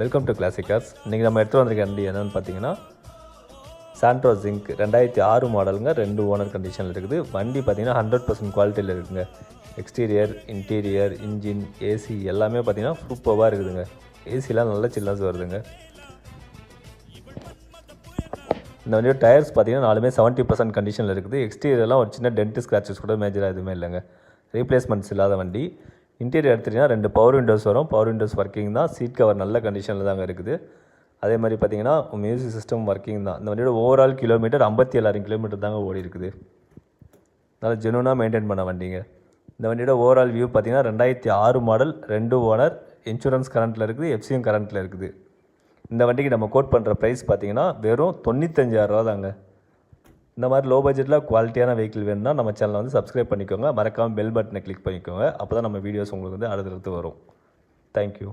Welcome to classic cars. இன்றைக்கி நம்ம எடுத்து வந்திருக்க வண்டி என்னென்னு பார்த்தீங்கன்னா சாண்ட்ரோ ஜிங்க் 2006 மாடலுங்க. 2 ஓனர் கண்டிஷனில் இருக்குது. வண்டி பார்த்தீங்கன்னா 100% குவாலிட்டியில் இருக்குதுங்க. எக்ஸ்டீரியர், இன்டீரியர், இன்ஜின், ஏசி எல்லாமே பார்த்தீங்கன்னா சூப்பராக இருக்குதுங்க. ஏசிலாம் நல்ல சில்னஸ் வருதுங்க. இந்த வண்டியோட டயர்ஸ் பார்த்தீங்கன்னா 70% கண்டிஷனில் இருக்குது. எக்ஸ்டீரியர்லாம் ஒரு சின்ன டென்ட் ஸ்க்ராச்சஸ் கூட மேஜராக எதுவுமே இல்லைங்க. ரீப்ளேஸ்மெண்ட்ஸ் இல்லாத வண்டி. இன்டீரியர் எடுத்துட்டிங்கன்னா 2 பவர் விண்டோஸ் வரும். பவர் விண்டோஸ் ஒர்க்கிங் தான். சீட் கவர் நல்ல கண்டிஷனில் தாங்க இருக்குது. அதே மாதிரி பார்த்தீங்கன்னா மியூசிக் சிஸ்டம் ஒர்க்கிங் தான். இந்த வண்டியோட ஓவரால் கிலோமீட்டர் 57,000 கிலோமீட்டர் தாங்க ஓடி இருக்குது. நல்லா ஜெனுவனாக மெயின்டைன் பண்ண வண்டிங்க. இந்த வண்டியோட ஓவரால் வியூ பார்த்தீங்கன்னா 2006 மாடல், 2 ஓனர், இன்சூரன்ஸ் கரண்ட்டில் இருக்குது, எஃப்சியும் கரண்ட்டில் இருக்குது. இந்த வண்டிக்கு நம்ம கோட் பண்ணுற ப்ரைஸ் பார்த்தீங்கன்னா வெறும் 95,000 தாங்க. இந்த மாதிரி லோ பட்ஜெட்டில் குவாலிட்டியான வெஹிக்கிள் வேணும்னா நம்ம சேனலை வந்து சப்ஸ்கிரைப் பண்ணிக்கோங்க. மறக்காமல் பெல் பட்டனை கிளிக் பண்ணிக்கோங்க. அப்போ தான் நம்ம வீடியோஸ் உங்களுக்கு வந்து அடுத்தடுத்து வரும். தேங்க்யூ.